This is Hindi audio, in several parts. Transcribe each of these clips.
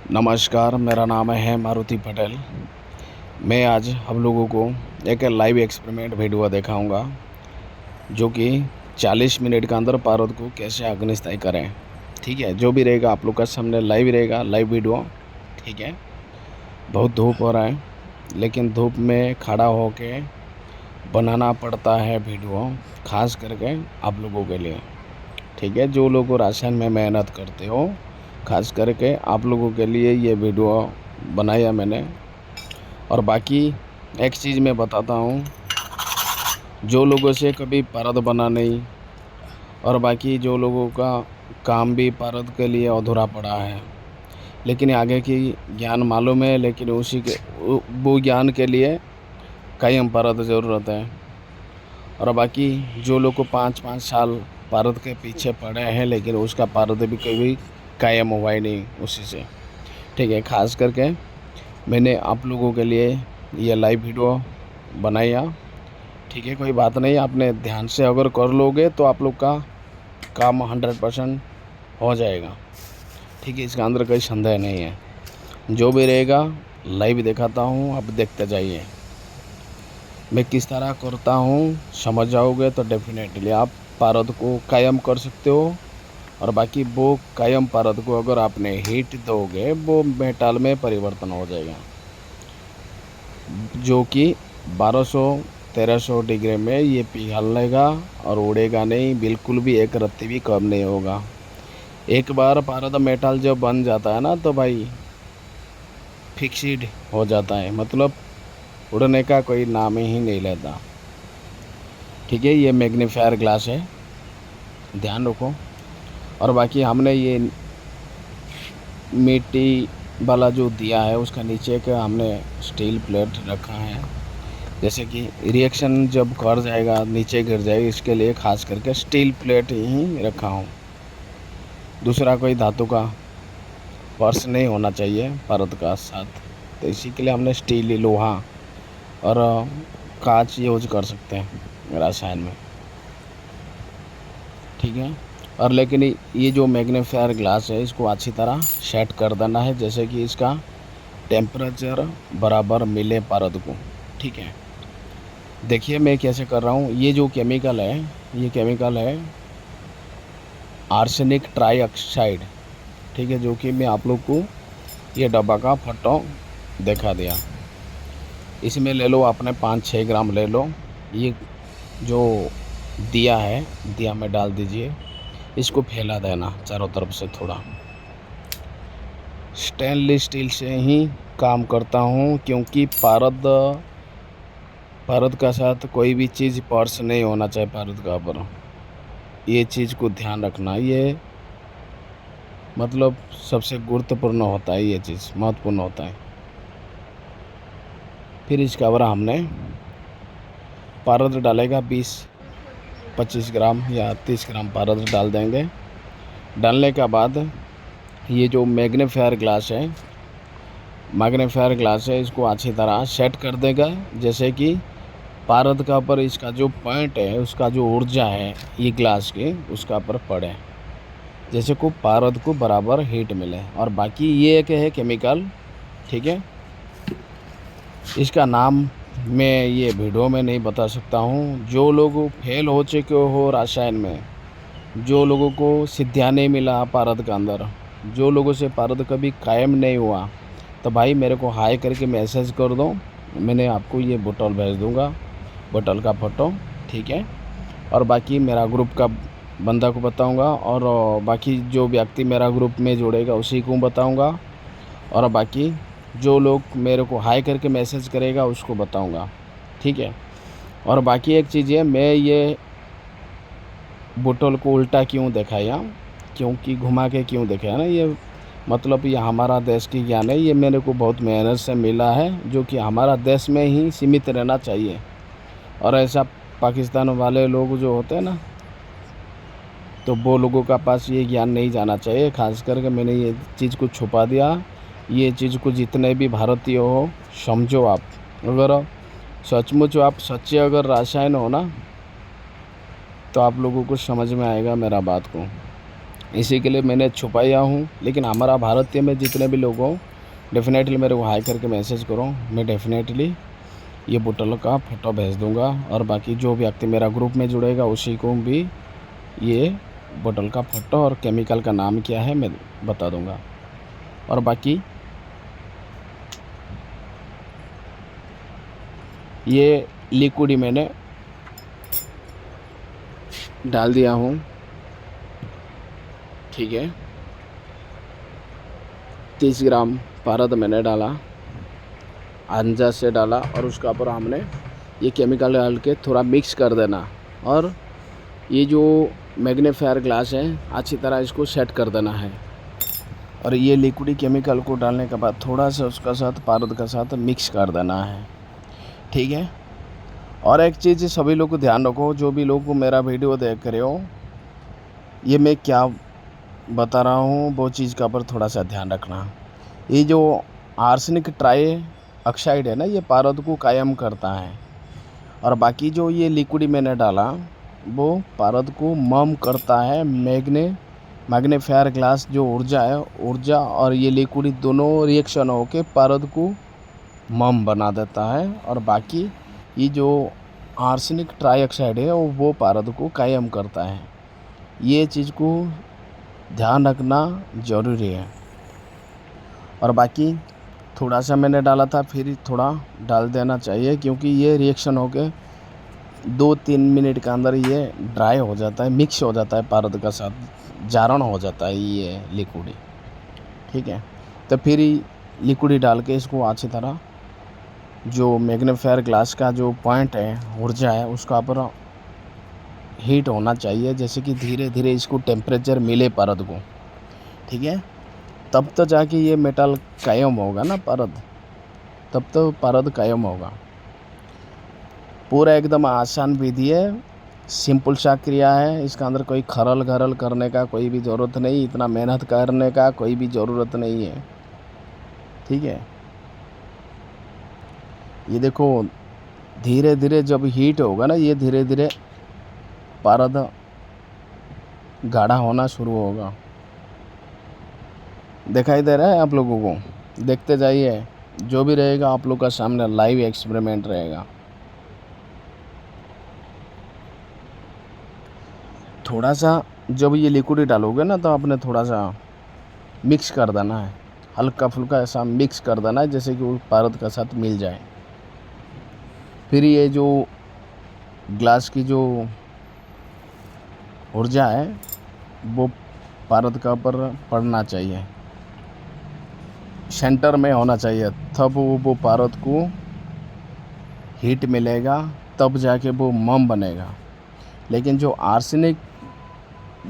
नमस्कार, मेरा नाम है मारुति पटेल। मैं आज हम लोगों को एक लाइव एक्सपेरिमेंट वीडियो दिखाऊंगा जो कि 40 मिनट के अंदर पारद को कैसे अग्निस्ताई करें। ठीक है, जो भी रहेगा आप लोग का सामने लाइव रहेगा, लाइव वीडियो। ठीक है, बहुत धूप हो रहा है लेकिन धूप में खड़ा होके बनाना पड़ता है वीडियो, खास करके आप लोगों के लिए। ठीक है, जो लोग राशन में मेहनत करते हो, खास करके आप लोगों के लिए ये वीडियो बनाया मैंने। और बाकी एक चीज़ मैं बताता हूँ, जो लोगों से कभी पारद बना नहीं और बाकी जो लोगों का काम भी पारद के लिए अधूरा पड़ा है, लेकिन आगे की ज्ञान मालूम है, लेकिन उसी के वो ज्ञान के लिए कायम पारद ज़रूरत है। और बाकी जो लोग को 5-5 साल पारद के पीछे पड़े हैं लेकिन उसका पारद भी कभी कायम हुआ ही नहीं उसी से। ठीक है, खास करके मैंने आप लोगों के लिए ये लाइव वीडियो बनाया। ठीक है, कोई बात नहीं, आपने ध्यान से अगर कर लोगे तो आप लोग का काम 100% हो जाएगा। ठीक है, इसका अंदर कोई संदेह नहीं है। जो भी रहेगा लाइव दिखाता हूँ, आप देखते जाइए। मैं किस तरह करता हूँ समझ जाओगे तो डेफिनेटली आप पारद को कायम कर सकते हो। और बाकी वो कायम पारद को अगर आपने हीट दोगे वो मेटल में परिवर्तन हो जाएगा, जो कि 1200-1300 डिग्री में ये पिघलेगा और उड़ेगा नहीं, बिल्कुल भी एक रत्ती भी कम नहीं होगा। एक बार पारद मेटल जब बन जाता है ना तो भाई फिक्सिड हो जाता है, मतलब उड़ने का कोई नाम ही नहीं लेता। ठीक है, ये मैग्नीफायर ग्लास है, ध्यान रखो। और बाकी हमने ये मिट्टी वाला जो दिया है उसका नीचे का हमने स्टील प्लेट रखा है, जैसे कि रिएक्शन जब कर जाएगा नीचे गिर जाएगा, इसके लिए खास करके स्टील प्लेट ही रखा हूँ। दूसरा कोई धातु का पर्स नहीं होना चाहिए पारद का साथ, तो इसी के लिए हमने स्टील, लोहा और कांच यूज कर सकते हैं रसायन में। ठीक है, और लेकिन ये जो मैग्नीफायर ग्लास है इसको अच्छी तरह सेट कर देना है, जैसे कि इसका टेम्परेचर बराबर मिले पारद को। ठीक है, देखिए मैं कैसे कर रहा हूँ। ये जो केमिकल है, ये केमिकल है आर्सेनिक ट्राईऑक्साइड। ठीक है, जो कि मैं आप लोग को ये डब्बा का फोटो दिखा दिया। इसमें ले लो आपने 5-6 ग्राम ले लो। ये जो दिया है, दिया में डाल दीजिए, इसको फैला देना चारों तरफ से थोड़ा। स्टेनलेस स्टील से ही काम करता हूँ, क्योंकि पारद का साथ कोई भी चीज़ पर्स नहीं होना चाहिए पारद का ऊपर। ये चीज़ को ध्यान रखना, ये मतलब सबसे गुरुत्वपूर्ण होता है, ये चीज़ महत्वपूर्ण होता है। फिर इसका ऊपर हमने पारद डालेगा 20-25 ग्राम या 30 ग्राम पारद डाल देंगे। डालने के बाद ये जो मैग्नीफायर ग्लास है इसको अच्छी तरह सेट कर देगा, जैसे कि पारद का ऊपर इसका जो पॉइंट है, उसका जो ऊर्जा है ये ग्लास के उसका ऊपर पड़े, जैसे को पारद को बराबर हीट मिले। और बाकी ये एक है केमिकल, ठीक है, इसका नाम मैं ये वीडियो में नहीं बता सकता हूँ। जो लोग फेल हो चुके हो रसायन में, जो लोगों को सिद्धियाँ नहीं मिला पारद के अंदर, जो लोगों से पारद कभी कायम नहीं हुआ, तो भाई मेरे को हाई करके मैसेज कर दो, मैंने आपको ये बोतल भेज दूँगा, बोतल का फ़ोटो। ठीक है, और बाकी मेरा ग्रुप का बंदा को बताऊँगा, और बाकी जो व्यक्ति मेरा ग्रुप में जुड़ेगा उसी को बताऊँगा, और बाकी जो लोग मेरे को हाई करके मैसेज करेगा उसको बताऊँगा। ठीक है, और बाकी एक चीज़ है, मैं ये बोतल को उल्टा क्यों दिखाया, क्योंकि घुमा के क्यों दिखाया ना, ये मतलब ये हमारा देश की ज्ञान है, ये मेरे को बहुत मेहनत से मिला है, जो कि हमारा देश में ही सीमित रहना चाहिए। और ऐसा पाकिस्तान वाले लोग जो होते हैं ना, तो वो लोगों का पास ये ज्ञान नहीं जाना चाहिए। खास करके मैंने ये चीज़ को छुपा दिया। ये चीज़ को जितने भी भारतीय हो समझो आप, अगर सचमुच आप सच्चे अगर रसायन हो ना, तो आप लोगों को समझ में आएगा मेरा बात को। इसी के लिए मैंने छुपाया हूँ। लेकिन हमारा भारतीय में जितने भी लोग हों, डेफिनेटली मेरे को हाई करके मैसेज करो, मैं डेफिनेटली ये बोतल का फ़ोटो भेज दूँगा। और बाकी जो व्यक्ति मेरा ग्रुप में जुड़ेगा उसी को भी ये बोतल का फ़ोटो और केमिकल का नाम क्या है मैं बता दूँगा। और बाकी ये लिक्विड ही मैंने डाल दिया हूँ, ठीक है। 30 ग्राम पारद मैंने डाला, अंदाज से डाला, और उसके ऊपर हमने ये केमिकल डाल के थोड़ा मिक्स कर देना। और ये जो मैग्नीफायर ग्लास है अच्छी तरह इसको सेट कर देना है। और ये लिक्विड केमिकल को डालने के बाद थोड़ा सा उसका साथ पारद का साथ मिक्स कर देना है, ठीक है। और एक चीज़ सभी लोग को ध्यान रखो, जो भी लोग मेरा वीडियो देख रहे हो, ये मैं क्या बता रहा हूँ वो चीज़ का पर थोड़ा सा ध्यान रखना। ये जो आर्सेनिक ट्राई ऑक्साइड है ना, ये पारद को कायम करता है। और बाकी जो ये लिक्विड मैंने डाला वो पारद को मम करता है। मैग्नीफायर ग्लास जो ऊर्जा है, ऊर्जा और ये लिक्विड दोनों रिएक्शन होके पारद को मम बना देता है। और बाकी ये जो आर्सेनिक ट्राइऑक्साइड है वो पारद को कायम करता है। ये चीज़ को ध्यान रखना ज़रूरी है। और बाकी थोड़ा सा मैंने डाला था, फिर थोड़ा डाल देना चाहिए, क्योंकि ये रिएक्शन होके 2-3 मिनट के अंदर ये ड्राई हो जाता है, मिक्स हो जाता है पारद का साथ, जारण हो जाता है ये लिक्विड, ठीक है। तो फिर लिक्विड डाल के इसको अच्छी तरह जो मैग्नीफायर ग्लास का जो पॉइंट है, ऊर्जा है, उसका ऊपर हीट होना चाहिए, जैसे कि धीरे धीरे इसको टेम्परेचर मिले पारद को, ठीक है। तब तो जाके ये मेटल कायम होगा ना पारद, तब तो पारद कायम होगा। पूरा एकदम आसान विधि है, सिंपल सा क्रिया है। इसका अंदर कोई खरल घरल करने का कोई भी ज़रूरत नहीं, इतना मेहनत करने का कोई भी ज़रूरत नहीं है, ठीक है। ये देखो धीरे धीरे जब हीट होगा ना, ये धीरे धीरे पारद गाढ़ा होना शुरू होगा। दिखाई दे रहा है आप लोगों को? देखते जाइए, जो भी रहेगा आप लोग का सामने लाइव एक्सपेरिमेंट रहेगा। थोड़ा सा जब ये लिक्विड डालोगे ना, तो आपने थोड़ा सा मिक्स कर देना है, हल्का फुल्का ऐसा मिक्स कर देना है, जैसे कि वो पारद का साथ मिल जाए। फिर ये जो ग्लास की जो ऊर्जा है वो पारद का ऊपर पड़ना चाहिए, सेंटर में होना चाहिए, तब वो पारद को हीट मिलेगा, तब जाके वो मम बनेगा। लेकिन जो आर्सेनिक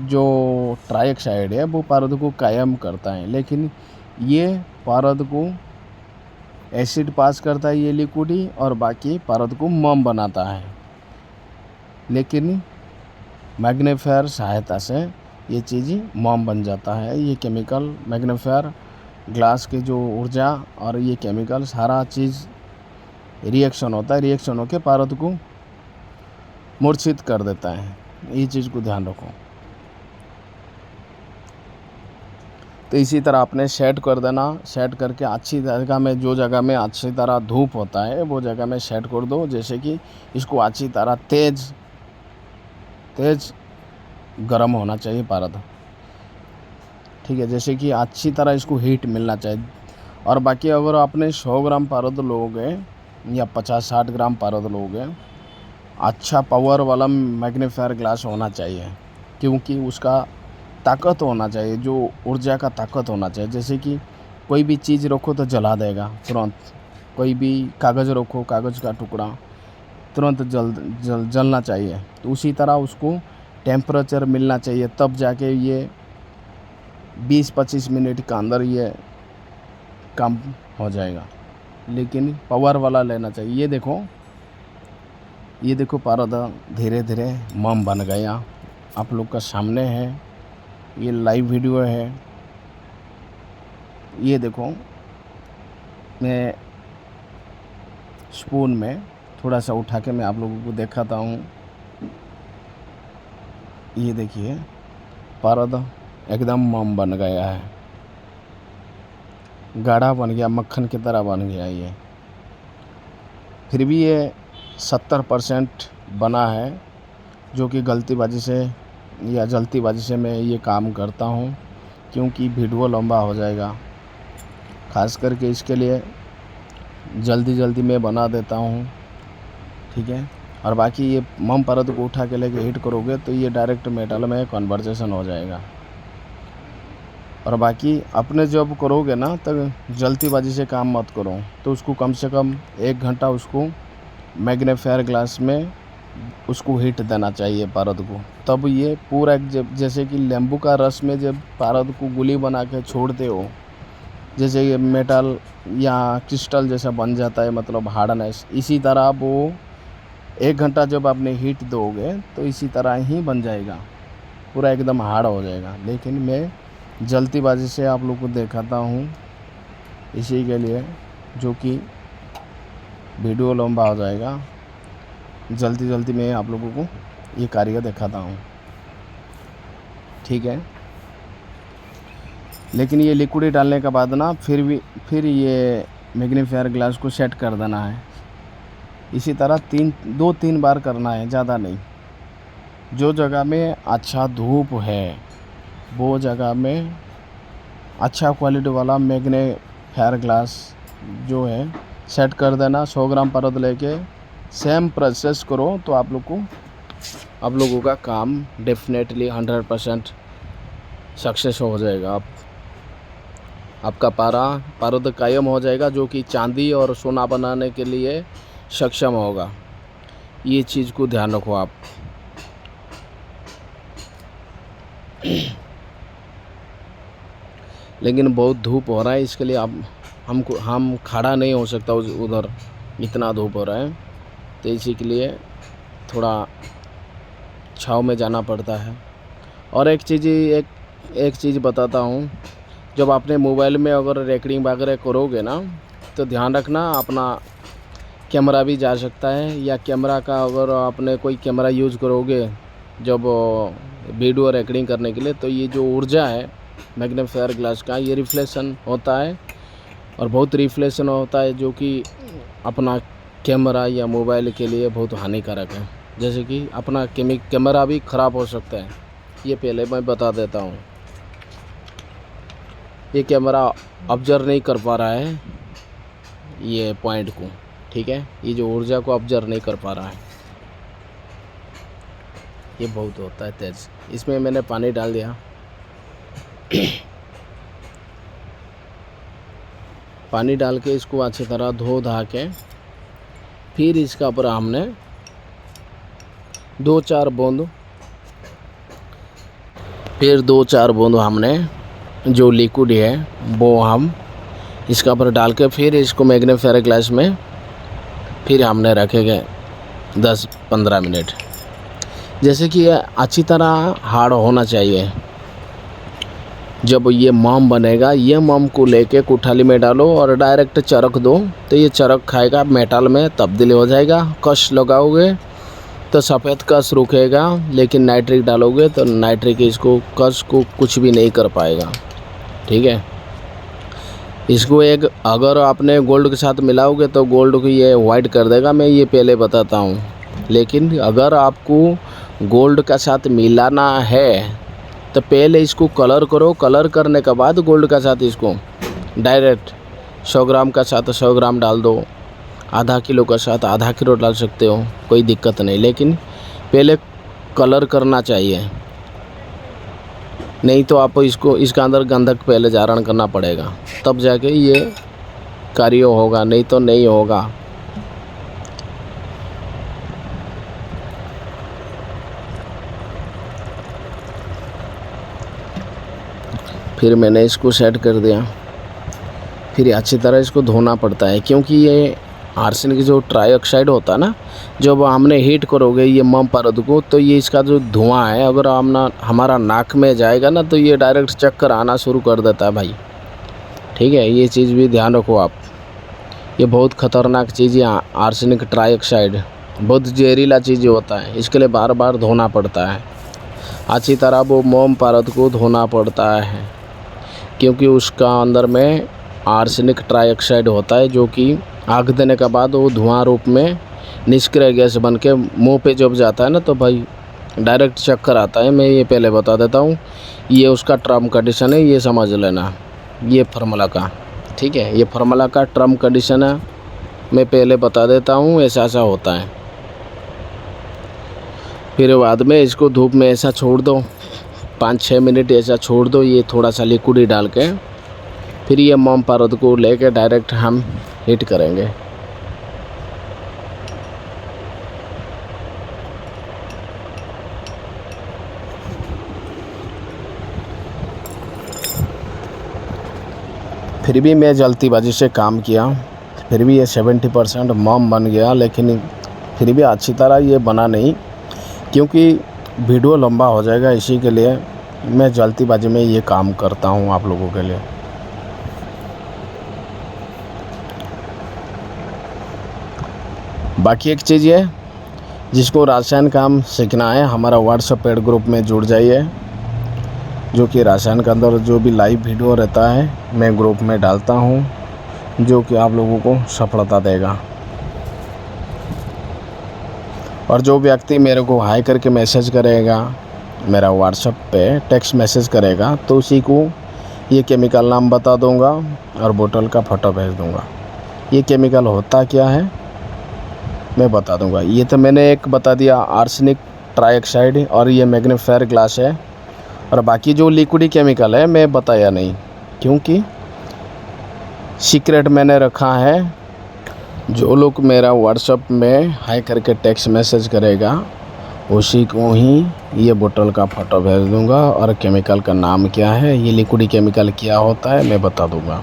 जो ट्राइऑक्साइड है वो पारद को कायम करता है, लेकिन ये पारद को एसिड पास करता है ये लिक्विड ही, और बाकी पारद को मम बनाता है। लेकिन मैग्नीफायर सहायता से ये चीज़ मम बन जाता है। ये केमिकल मैग्नीफायर ग्लास की जो ऊर्जा और ये केमिकल सारा चीज़ रिएक्शन होता है, रिएक्शन होकर पारद को मूर्छित कर देता है। ये चीज़ को ध्यान रखो। तो इसी तरह आपने सेट कर देना, सेट करके अच्छी जगह में, जो जगह में अच्छी तरह धूप होता है वो जगह में सेट कर दो, जैसे कि इसको अच्छी तरह तेज़ गर्म होना चाहिए पारद, ठीक है, जैसे कि अच्छी तरह इसको हीट मिलना चाहिए। और बाकी अगर आपने 100 ग्राम पारद लोगे या 50-60 ग्राम पारद लोगे, अच्छा पावर वाला मैग्नीफायर ग्लास होना चाहिए, क्योंकि उसका ताकत होना चाहिए, जो ऊर्जा का ताकत होना चाहिए। जैसे कि कोई भी चीज़ रखो तो जला देगा तुरंत, कोई भी कागज़ रखो, कागज़ का टुकड़ा तुरंत जलना चाहिए। तो उसी तरह उसको टेम्परेचर मिलना चाहिए, तब जाके ये 20-25 मिनट के अंदर ये काम हो जाएगा। लेकिन पावर वाला लेना चाहिए। ये देखो पारद धीरे धीरे मम बन गया, आप लोग का सामने है, ये लाइव वीडियो है। ये देखो मैं स्पून में थोड़ा सा उठा के मैं आप लोगों को दिखाता हूँ। ये देखिए पारद एकदम मोम बन गया है, गाढ़ा बन गया, मक्खन की तरह बन गया ये। फिर भी ये 70% बना है, जो कि गलतीबाजी से या जल्दीबाजी से मैं ये काम करता हूँ, क्योंकि वीडियो लंबा हो जाएगा। ख़ास करके इसके लिए जल्दी मैं बना देता हूँ, ठीक है। और बाकी ये मोम परत को उठा के लेके हीट करोगे तो ये डायरेक्ट मेटल में कन्वर्जेशन हो जाएगा। और बाकी अपने जब करोगे ना तो जल्दीबाजी से काम मत करो, तो उसको कम से कम 1 घंटा उसको मैग्नीफायर ग्लास में उसको हीट देना चाहिए पारद को। तब ये पूरा जैसे कि नींबू का रस में जब पारद को गोली बना के छोड़ते हो, जैसे ये मेटल या क्रिस्टल जैसा बन जाता है, मतलब हार्डनेस, इसी तरह वो 1 घंटा जब आपने हीट दोगे तो इसी तरह ही बन जाएगा, पूरा एकदम हार्ड हो जाएगा। लेकिन मैं जल्दीबाजी से आप लोग को दिखाता हूँ इसी के लिए, जो कि वीडियो लंबा हो जाएगा। जल्दी मैं आप लोगों को ये कार्य दिखाता हूँ, ठीक है। लेकिन ये लिक्विड डालने के बाद ना फिर ये मैग्नीफायर ग्लास को सेट कर देना है। इसी तरह 2-3 बार करना है, ज़्यादा नहीं। जो जगह में अच्छा धूप है वो जगह में अच्छा क्वालिटी वाला मैग्नीफायर ग्लास जो है सेट कर देना। 100 ग्राम परत लेके सेम प्रोसेस करो तो आप लोगों का काम डेफिनेटली 100% सक्सेस हो जाएगा। आपका पारद कायम हो जाएगा, जो कि चांदी और सोना बनाने के लिए सक्षम होगा। ये चीज़ को ध्यान रखो आप। लेकिन बहुत धूप हो रहा है, इसके लिए हम खड़ा नहीं हो सकता उधर, इतना धूप हो रहा है, तो इसी के लिए थोड़ा छाँव में जाना पड़ता है। और एक चीज़ बताता हूँ, जब आपने मोबाइल में अगर रिकॉर्डिंग वगैरह करोगे ना तो ध्यान रखना अपना कैमरा भी जा सकता है, या कैमरा का अगर आपने कोई कैमरा यूज़ करोगे जब वीडियो रिकॉर्डिंग करने के लिए, तो ये जो ऊर्जा है मैग्नीफायर ग्लास का, ये रिफ्लेक्शन होता है और बहुत रिफ्लेक्शन होता है, जो कि अपना कैमरा या मोबाइल के लिए बहुत हानिकारक है। जैसे कि अपना कैमरा भी ख़राब हो सकता है, ये पहले मैं बता देता हूँ। ये कैमरा ऑब्जर्व नहीं कर पा रहा है ये पॉइंट को, ठीक है, ये जो ऊर्जा को ऑब्जर्व नहीं कर पा रहा है, ये बहुत होता है तेज। इसमें मैंने पानी डाल दिया। पानी डाल के इसको अच्छी तरह धो धा के फिर इसका ऊपर हमने 2-4 बूंद हमने जो लिक्विड है वो हम इसका ऊपर डाल के फिर इसको मैग्नीफायर ग्लास में फिर हमने रखेंगे 10-15 मिनट। जैसे कि ये अच्छी तरह हार्ड होना चाहिए। जब ये मोम बनेगा, ये मोम को लेके कुठाली में डालो और डायरेक्ट चरख दो, तो ये चरख खाएगा, मेटल में तब्दील हो जाएगा। कश लगाओगे तो सफ़ेद कश रुकेगा, लेकिन नाइट्रिक डालोगे तो नाइट्रिक इसको कश को कुछ भी नहीं कर पाएगा, ठीक है। इसको अगर आपने गोल्ड के साथ मिलाओगे तो गोल्ड को ये वाइट कर देगा, मैं ये पहले बताता हूँ। लेकिन अगर आपको गोल्ड का साथ मिलाना है तो पहले इसको कलर करो, कलर करने के बाद गोल्ड का साथ इसको डायरेक्ट 100 ग्राम का साथ 100 ग्राम डाल दो, आधा किलो का साथ आधा किलो डाल सकते हो, कोई दिक्कत नहीं। लेकिन पहले कलर करना चाहिए, नहीं तो आपको इसका अंदर गंधक पहले जारण करना पड़ेगा, तब जाके ये कार्य होगा, नहीं तो नहीं होगा। फिर मैंने इसको सेट कर दिया। फिर अच्छी तरह इसको धोना पड़ता है, क्योंकि ये आर्सेनिक जो ट्राइऑक्साइड होता है ना, जब हमने हीट करोगे ये मोम परत को, तो ये इसका जो धुआं है अगर हमारा नाक में जाएगा ना तो ये डायरेक्ट चक्कर आना शुरू कर देता है भाई, ठीक है। ये चीज़ भी ध्यान रखो आप। ये बहुत ख़तरनाक चीज़ है आर्सेनिक ट्राइऑक्साइड, बहुत जहरीला चीज़ होता है, इसके लिए बार बार धोना पड़ता है। अच्छी तरह वो मोम पारद को धोना पड़ता है, क्योंकि उसका अंदर में आर्सेनिक ट्राइऑक्साइड होता है, जो कि आग देने के बाद वो धुआं रूप में निष्क्रिय गैस बन के मुँह पे जब जाता है ना, तो भाई डायरेक्ट चक्कर आता है। मैं ये पहले बता देता हूँ, ये उसका टर्म कंडीशन है, ये समझ लेना, ये फार्मूला का, ठीक है। ये फार्मूला का टर्म कंडीशन है, मैं पहले बता देता हूँ, ऐसा ऐसा होता है। फिर बाद में इसको धूप में ऐसा छोड़ दो, 5-6 मिनट ऐसा छोड़ दो, ये थोड़ा सा लिक्विड ही डाल के। फिर ये मोम पारद को लेके डायरेक्ट हम हीट करेंगे। फिर भी मैं जल्दीबाजी से काम किया, फिर भी ये 70% मोम बन गया, लेकिन फिर भी अच्छी तरह ये बना नहीं, क्योंकि वीडियो लंबा हो जाएगा, इसी के लिए मैं जल्दीबाजी में ये काम करता हूँ आप लोगों के लिए। बाकी एक चीज़ ये, जिसको रासायन काम सीखना है, हमारा व्हाट्सएप पेड ग्रुप में जुड़ जाइए, जो कि रासायन के अंदर जो भी लाइव वीडियो रहता है मैं ग्रुप में डालता हूँ, जो कि आप लोगों को सफलता देगा। और जो व्यक्ति मेरे को हाई करके मैसेज करेगा, मेरा व्हाट्सएप पे टेक्स्ट मैसेज करेगा, तो उसी को ये केमिकल नाम बता दूंगा और बोतल का फ़ोटो भेज दूंगा। ये केमिकल होता क्या है मैं बता दूंगा। ये तो मैंने एक बता दिया, आर्सेनिक ट्राइऑक्साइड, और ये मैग्नीफायर ग्लास है। और बाकी जो लिक्विड केमिकल है मैं बताया नहीं, क्योंकि सीक्रेट मैंने रखा है। जो लोग मेरा व्हाट्सएप में हाई करके टेक्स्ट मैसेज करेगा, उसी को ही ये बोतल का फ़ोटो भेज दूंगा, और केमिकल का नाम क्या है, ये लिक्विड केमिकल क्या होता है मैं बता दूंगा।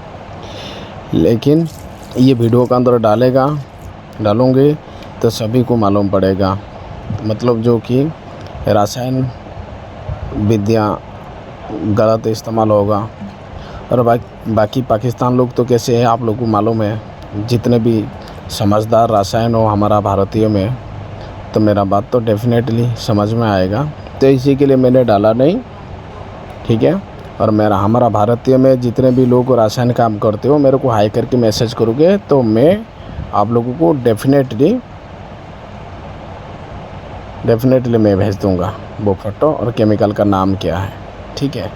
लेकिन ये वीडियो के अंदर डालूँगी तो सभी को मालूम पड़ेगा, मतलब जो कि रासायन विद्या गलत इस्तेमाल होगा। और बाकी पाकिस्तान लोग तो कैसे है आप लोग को मालूम है, जितने भी समझदार रासायन हो हमारा भारतीय में, तो मेरा बात तो डेफिनेटली समझ में आएगा, तो इसी के लिए मैंने डाला नहीं, ठीक है। और हमारा भारतीय में जितने भी लोग रासायन काम करते हो, मेरे को हाई करके मैसेज करोगे तो मैं आप लोगों को डेफिनेटली मैं भेज दूंगा वो फ़ोटो और केमिकल का नाम क्या है, ठीक है।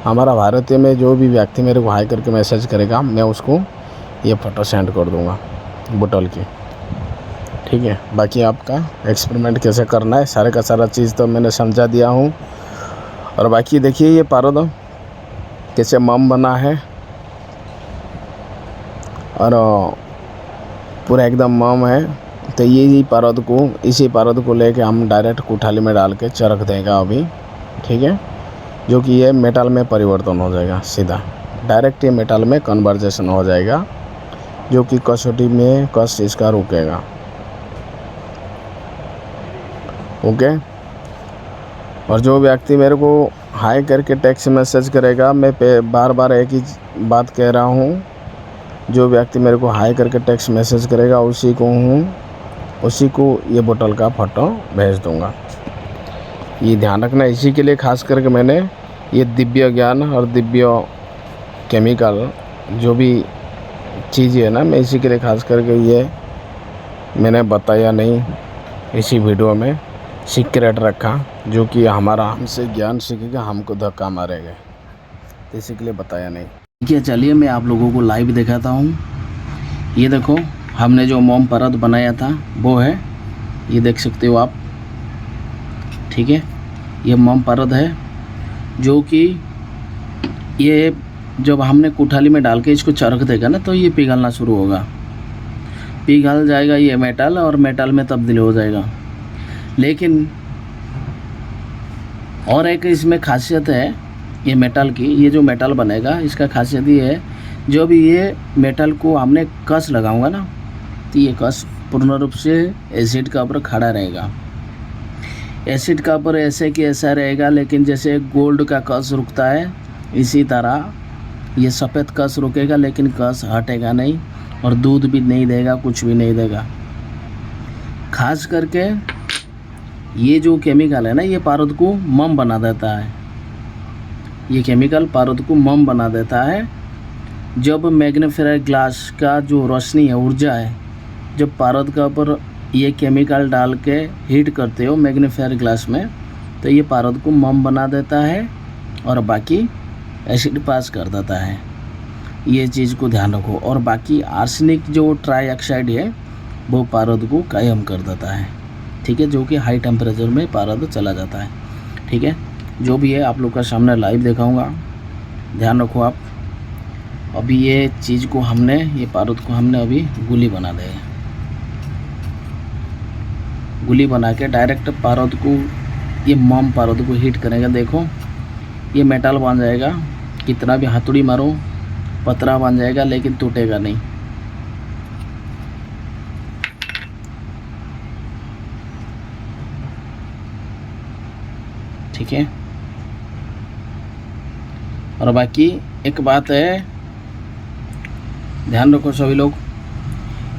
हमारा भारतीय में जो भी व्यक्ति मेरे को हाई करके मैसेज करेगा, मैं उसको ये फ़ोटो सेंड कर दूंगा बोतल की, ठीक है। बाकी आपका एक्सपेरिमेंट कैसे करना है, सारे का सारा चीज़ तो मैंने समझा दिया हूँ। और बाकी देखिए ये पारद कैसे मोम बना है, और पूरा एकदम मोम है। तो इसी पारद को लेके हम डायरेक्ट कुठाली में डाल के चरख देगा अभी, ठीक है। जो कि ये मेटल में परिवर्तन हो जाएगा, सीधा डायरेक्ट ये मेटल में कन्वर्जेशन हो जाएगा, जो कि कसौटी में कस इसका रुकेगा, ओके। और जो व्यक्ति मेरे को हाई करके टेक्स्ट मैसेज करेगा, मैं बार बार एक ही बात कह रहा हूँ, जो व्यक्ति मेरे को हाई करके टेक्स्ट मैसेज करेगा उसी को ये बोतल का फ़ोटो भेज दूंगा। ये ध्यान रखना, इसी के लिए खास करके मैंने ये दिव्य ज्ञान और दिव्य केमिकल जो भी चीज़ है ना, मैं इसी के लिए खास करके ये मैंने बताया नहीं, इसी वीडियो में सीक्रेट रखा, जो कि हमारा हमसे ज्ञान सीखेगा हमको धक्का मारेगा, तो इसी के लिए बताया नहीं। ठीक है, चलिए मैं आप लोगों को लाइव दिखाता हूँ। ये देखो हमने जो मोम पारद बनाया था वो है, ये देख सकते हो आप, ठीक है। ये मोम पारद है, जो कि ये जब हमने कुठाली में डाल के इसको चरख देगा ना, तो ये पिघलना शुरू होगा, पिघल जाएगा ये मेटल, और मेटल में तब्दील हो जाएगा। लेकिन और एक इसमें खासियत है ये मेटल की, ये जो मेटल बनेगा इसका खासियत ये है, जो भी ये मेटल को हमने कस लगाऊंगा ना, तो ये कस पूर्ण रूप से एसिड का ऊपर खड़ा रहेगा। एसिड का ऊपर ऐसे कि ऐसा रहेगा, लेकिन जैसे गोल्ड का कस रुकता है, इसी तरह ये सफ़ेद कस रुकेगा, लेकिन कस हटेगा नहीं, और दूध भी नहीं देगा, कुछ भी नहीं देगा। खास करके ये जो केमिकल है ना, ये पारद को मम बना देता है। ये केमिकल पारद को मम बना देता है। जब मैग्नीफायर ग्लास का जो रोशनी है, ऊर्जा है, जब पारद का ऊपर ये केमिकल डाल के हीट करते हो मैग्नीफायर ग्लास में, तो ये पारद को मम बना देता है और बाकी एसिड पास कर देता है। ये चीज़ को ध्यान रखो। और बाकी आर्सेनिक जो ट्राईऑक्साइड है वो पारद को कायम कर देता है, ठीक है, जो कि हाई टेम्परेचर में पारद चला जाता है, ठीक है। जो भी है आप लोग का सामने लाइव दिखाऊंगा, ध्यान रखो आप। अभी ये चीज़ को हमने, ये पारद को हमने अभी गोली बना दे, गोली बना के डायरेक्ट पारद को, ये मम पारद को हीट करेगा। देखो ये मेटल बन जाएगा, कितना भी हथौड़ी मारो पतरा बन जाएगा, लेकिन टूटेगा नहीं। ठीक है। और बाकी एक बात है, ध्यान रखो सभी लोग,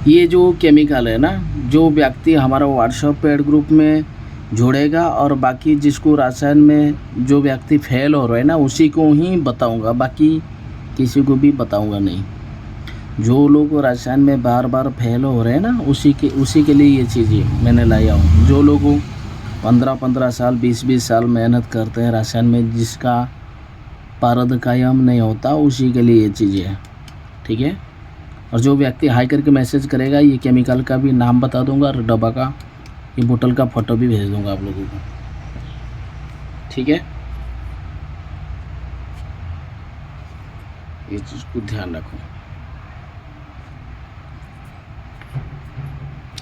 ये जो केमिकल है ना, जो व्यक्ति हमारा व्हाट्सएप पेड ग्रुप में जोड़ेगा और बाकी जिसको रासायन में जो व्यक्ति फेल हो रहे हैं ना, उसी को ही बताऊंगा, बाकी किसी को भी बताऊंगा नहीं। जो लोग रासायन में बार बार फेल हो रहे हैं ना, उसी के लिए ये चीज़ें मैंने लाया हूँ। जो लोग 15-15 साल 20-20 साल मेहनत करते हैं रासायन में, जिसका पारद कायम नहीं होता, उसी के लिए ये चीज़ें हैं, ठीक है। और जो व्यक्ति हाई करके मैसेज करेगा, ये केमिकल का भी नाम बता दूंगा और डब्बा का, ये बोतल का फ़ोटो भी भेज दूंगा आप लोगों को, ठीक है। ये चीज़ को ध्यान रखो,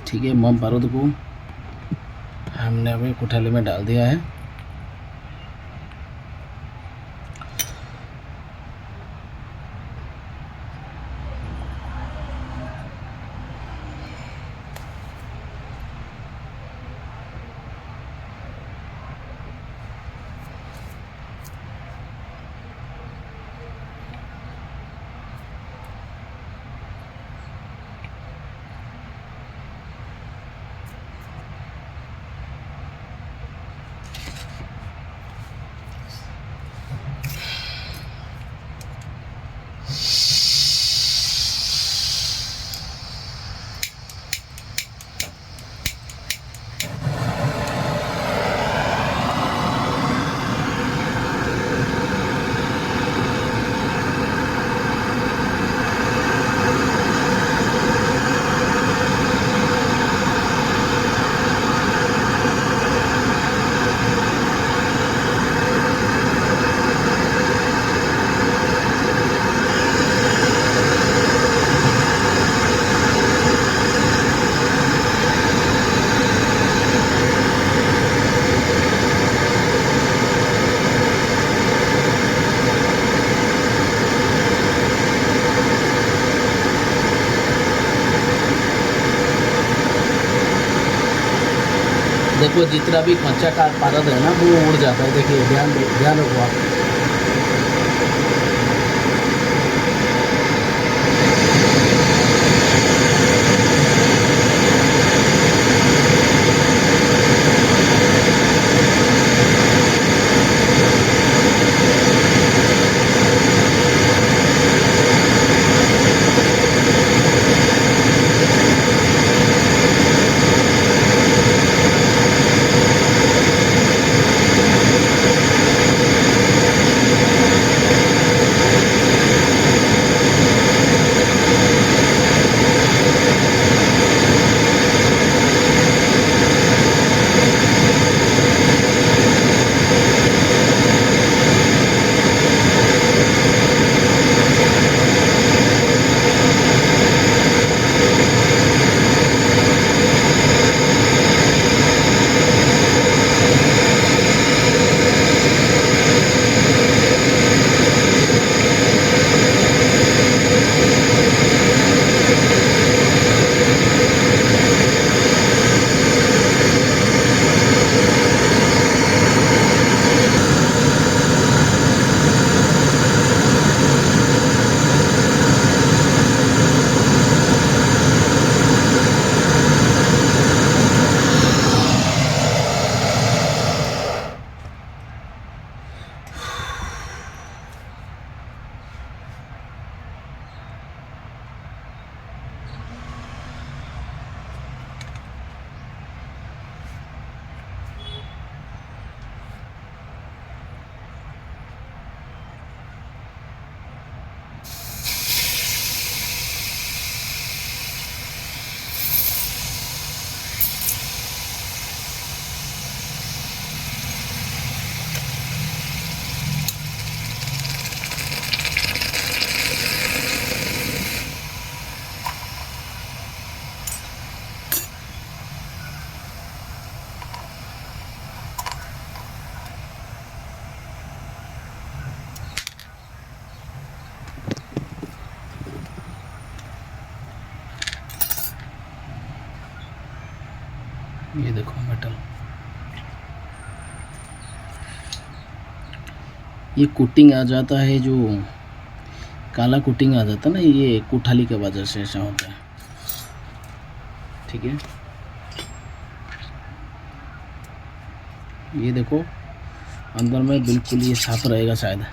ठीक है। मम पारद को हमने अभी कोठाली में डाल दिया है। देखो जितना भी कच्चा का पारद है ना, वो उड़ जाता है। देखिए ध्यान रखो आप। ये देखो मेटल, ये कोटिंग आ जाता है, जो काला कोटिंग आ जाता है ना, ये कोठाली के वजह से ऐसा होता है। ठीक है, ये देखो अंदर में बिल्कुल ये साफ रहेगा शायद।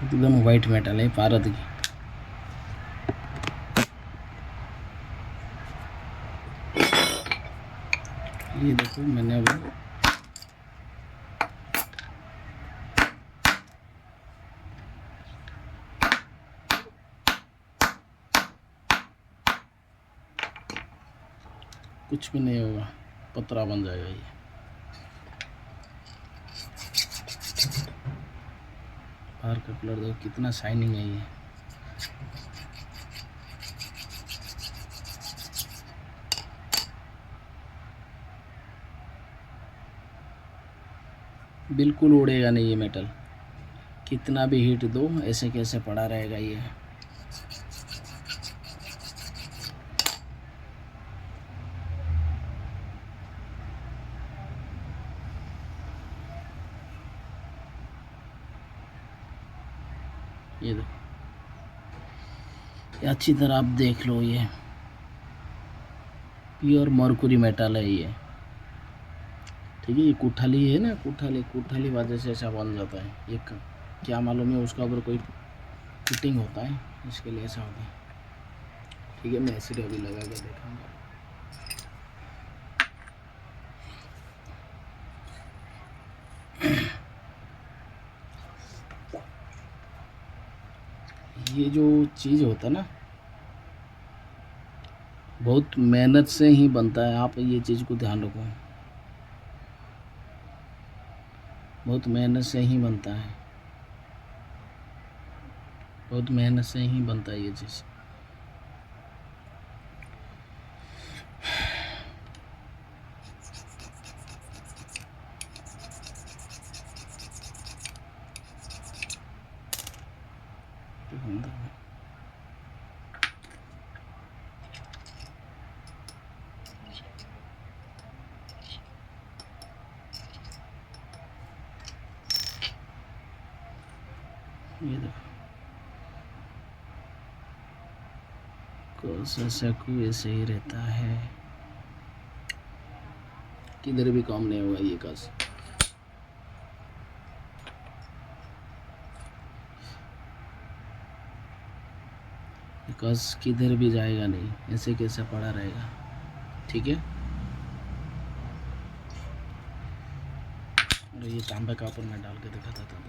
एकदम वाइट मेटल है पारद की। ये देखो मैंने अभी कुछ भी नहीं होगा, पतरा बन जाएगा ये। बाहर का कलर देखो कितना शाइनिंग है ये। बिल्कुल उड़ेगा नहीं ये मेटल, कितना भी हीट दो ऐसे कैसे पड़ा रहेगा ये। ये देखो, ये अच्छी तरह आप देख लो, ये प्योर मरकुरी मेटल है ये। ठीक है, ये कोठाली है ना, कोठाली वजह से ऐसा बन जाता है ये। क्या मालूम है उसका ऊपर कोई फिटिंग होता है, इसके लिए ऐसा होता है। ठीक है, मैं एसिड अभी लगा के देखाऊंगा। ये जो चीज़ होता है ना, बहुत मेहनत से ही बनता है, आप ये चीज़ को ध्यान रखो, बहुत मेहनत से ही बनता है, बहुत मेहनत से ही बनता है ये चीज़। ये देखो, कोसा चाकू ऐसे ही रहता है, किधर भी काम नहीं होगा ये कस। कस किधर भी जाएगा नहीं, ऐसे कैसे पड़ा रहेगा। ठीक है, और ये तांबे का ऊपर मैं डाल के दिखाता था।